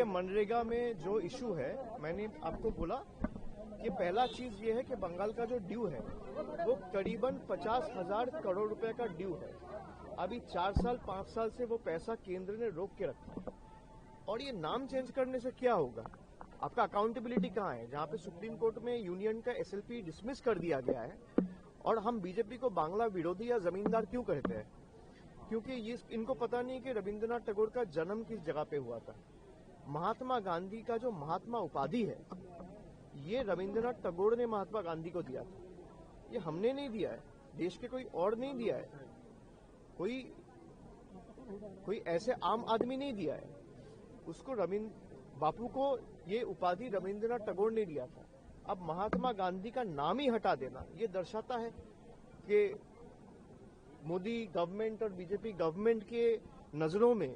मनरेगा में जो इशू है, मैंने आपको बोला कि पहला चीज ये है कि बंगाल का जो ड्यू है वो करीबन 50,000 करोड़ रुपए का ड्यू है। अभी 4 साल 5 साल से वो पैसा केंद्र ने रोक के रखा है और ये नाम चेंज करने से क्या होगा? आपका अकाउंटेबिलिटी कहाँ है? जहाँ पे सुप्रीम कोर्ट में यूनियन का एसएलपी डिसमिस कर दिया गया है और हम बीजेपी को बांग्ला विरोधी या जमींदार क्यों कहते हैं? क्योंकि ये इनको पता नहीं कि रविंद्रनाथ टैगोर का जन्म किस जगह पे हुआ था। महात्मा गांधी का जो महात्मा उपाधि है ये रविंद्रनाथ टैगोर ने महात्मा गांधी को दिया था, ये हमने नहीं दिया है, देश के कोई और नहीं दिया है, कोई ऐसे आम आदमी नहीं दिया है। उसको बापू को ये उपाधि रविंद्रनाथ टैगोर ने दिया था। अब महात्मा गांधी का नाम ही हटा देना ये दर्शाता है कि मोदी गवर्नमेंट और बीजेपी गवर्नमेंट के नजरों में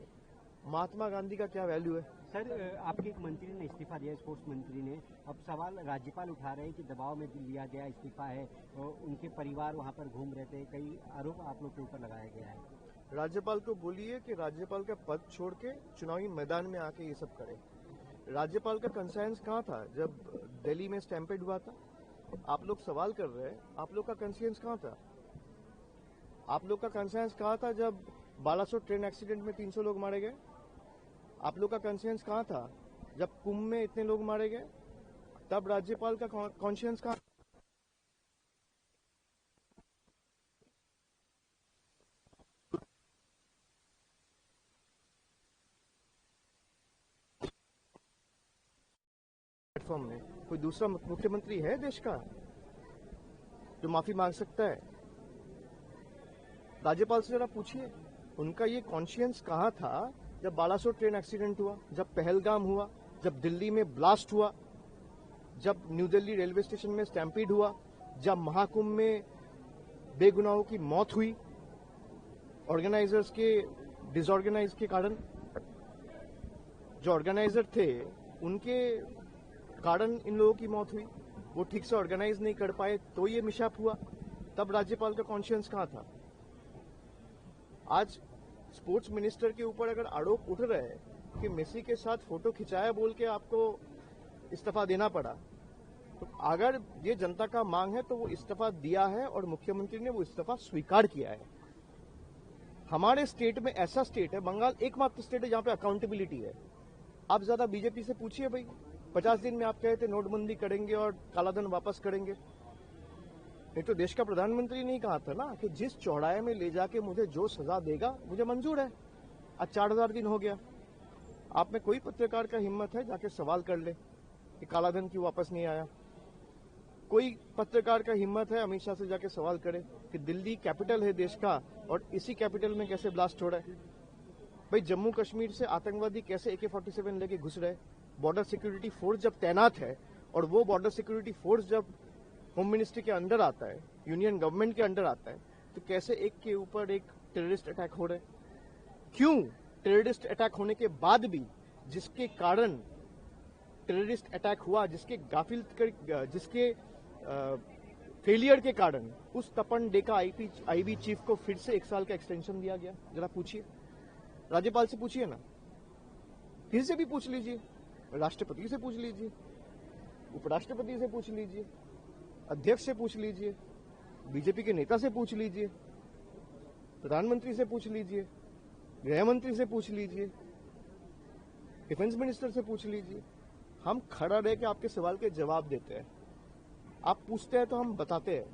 महात्मा गांधी का क्या वैल्यू है। सर, आपके एक मंत्री ने इस्तीफा दिया, स्पोर्ट्स मंत्री ने। अब सवाल राज्यपाल उठा रहे हैं कि दबाव में लिया गया इस्तीफा है और उनके परिवार वहां पर घूम रहे थे, कई आरोप आप लोग के ऊपर लगाया गया है। राज्यपाल को बोलिए कि राज्यपाल का पद छोड़ के चुनावी मैदान में आके ये सब करे। राज्यपाल का कंसर्न्स कहाँ था जब दिल्ली में स्टैम्पेड हुआ था? आप लोग सवाल कर रहे हैं, आप लोग का कंसर्न्स कहाँ था? आप लोग का कंसर्न्स कहाँ था जब बालासोर ट्रेन एक्सीडेंट में 300 लोग मारे गए? आप लोग का कंसर्न्स कहाँ था जब कुंभ में इतने लोग मारे गए? तब राज्यपाल का कॉन्शियंस कहाँ? प्लेटफॉर्म में कोई दूसरा मुख्यमंत्री है देश का जो माफी मांग सकता है? राज्यपाल से जरा पूछिए उनका ये कॉन्शियंस कहाँ था जब बालासोर ट्रेन एक्सीडेंट हुआ, जब पहलगाम हुआ, जब दिल्ली में ब्लास्ट हुआ, जब न्यू दिल्ली रेलवे स्टेशन में स्टैम्पीड हुआ, जब महाकुंभ में बेगुनाहों की मौत हुई ऑर्गेनाइजर्स के डिसऑर्गेनाइज के कारण। जो ऑर्गेनाइजर थे उनके कारण इन लोगों की मौत हुई, वो ठीक से ऑर्गेनाइज नहीं कर पाए तो ये मिशैप हुआ। तब राज्यपाल का कॉन्शियंस कहाँ था? आज स्पोर्ट्स मिनिस्टर के ऊपर अगर आरोप उठ रहे हैं कि मेसी के साथ फोटो खिंचाया बोल के आपको इस्तीफा देना पड़ा, तो अगर ये जनता का मांग है तो वो इस्तीफा दिया है और मुख्यमंत्री ने वो इस्तीफा स्वीकार किया है। हमारे स्टेट में ऐसा स्टेट है, बंगाल एकमात्र स्टेट है जहां पे अकाउंटेबिलिटी है। आप ज्यादा बीजेपी से पूछिए भाई, 50 दिन में आप कहे थे नोटबंदी करेंगे और कालाधन वापस करेंगे। नहीं तो देश का प्रधानमंत्री नहीं कहा था ना कि जिस चौड़ाई में ले जाके मुझे जो सजा देगा मुझे मंजूर है। आज 4000 दिन हो गया, आप में कोई पत्रकार का हिम्मत है जाके सवाल कर ले कि कालाधन क्यों वापस नहीं आया? कोई पत्रकार का हिम्मत है अमित शाह से जाके सवाल करे कि दिल्ली कैपिटल है देश का और इसी कैपिटल में कैसे ब्लास्ट हो रहा है? भाई जम्मू कश्मीर से आतंकवादी कैसे AK-47 लेके घुस रहे? बॉर्डर सिक्योरिटी फोर्स जब तैनात है और वो बॉर्डर सिक्योरिटी फोर्स जब होम मिनिस्ट्री के अंडर आता है, यूनियन गवर्नमेंट के अंडर आता है, तो कैसे एक के ऊपर एक टेररिस्ट अटैक हो रहे? क्यों टेररिस्ट अटैक होने के बाद भी जिसके कारण टेररिस्ट अटैक हुआ, जिसके फेलियर के कारण उस तपन डे का आईबी चीफ को फिर से 1 साल का एक्सटेंशन दिया गया? जरा पूछिए, राज्यपाल से पूछिए ना, फिर से भी पूछ लीजिए, राष्ट्रपति से पूछ लीजिए, उपराष्ट्रपति से पूछ लीजिए, अध्यक्ष से पूछ लीजिए, बीजेपी के नेता से पूछ लीजिए, प्रधानमंत्री से पूछ लीजिए, गृह मंत्री से पूछ लीजिए, डिफेंस मिनिस्टर से पूछ लीजिए। हम खड़ा रह के आपके सवाल के जवाब देते हैं। आप पूछते हैं तो हम बताते हैं।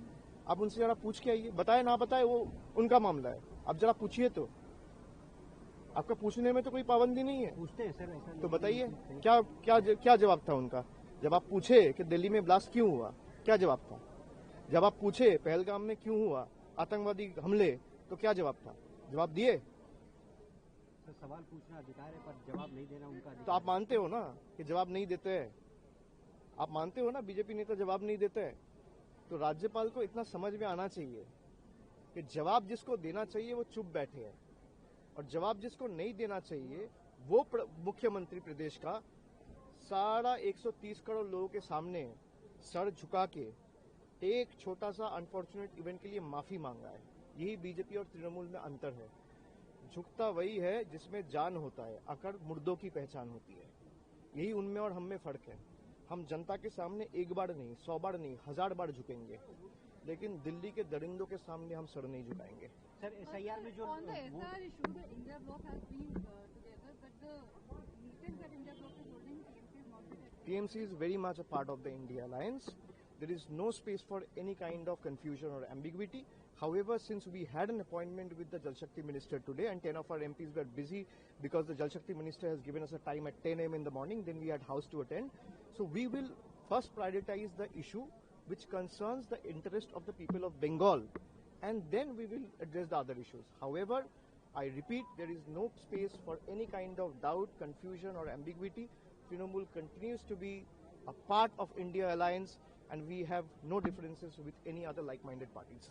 आप उनसे जरा पूछ के आइए, बताए ना बताए वो उनका मामला है, आप जरा पूछिए। तो आपका पूछने में तो कोई पाबंदी नहीं है। पूछते हैं सर, ऐसा तो बताइए क्या जवाब था उनका? जब आप पूछे कि दिल्ली में ब्लास्ट क्यों हुआ, क्या जवाब था? जब आप पूछे पहलगाम में क्यों हुआ आतंकवादी हमले, तो क्या जवाब था? जवाब दिए? सर, सवाल पूछना अधिकार है पर जवाब नहीं देना उनका अधिकार। तो आप मानते हो ना कि जवाब नहीं देते हैं? आप मानते हो ना बीजेपी नेता जवाब नहीं देते हैं? तो राज्यपाल को इतना समझ में आना चाहिए कि जवाब जिसको देना चाहिए वो चुप बैठे हैं और जवाब जिसको नहीं देना चाहिए वो मुख्यमंत्री प्रदेश का सारा 130 करोड़ लोगों के सामने सर झुका के एक छोटा सा अनफॉर्चुनेट इवेंट के लिए माफी मांगा है। यही बीजेपी और तृणमूल में अंतर है। झुकता वही है जिसमें जान होता है, अकड़ मुर्दों की पहचान होती है। यही उनमें और हम में फर्क है। हम जनता के सामने एक बार नहीं, 100 बार नहीं, 1000 बार झुकेंगे, लेकिन दिल्ली के दरिंदों के सामने हम सर नहीं झुकाएंगे। सर एसआईआर में जो On the SR issue, the India bloc has been together, but the meetings that India bloc is holding, TMC is not there. TMC is very much a part of the India alliance. There is no space for any kind of confusion or ambiguity. However, since we had an appointment with the Jal Shakti Minister today and 10 of our MPs were busy because the Jal Shakti Minister has given us a time at 10 a.m. in the morning, then we had house to attend. So we will first prioritize the issue which concerns the interest of the people of Bengal, and then we will address the other issues. However, I repeat, there is no space for any kind of doubt, confusion or ambiguity. Trinamool continues to be a part of India alliance, and we have no differences with any other like-minded parties.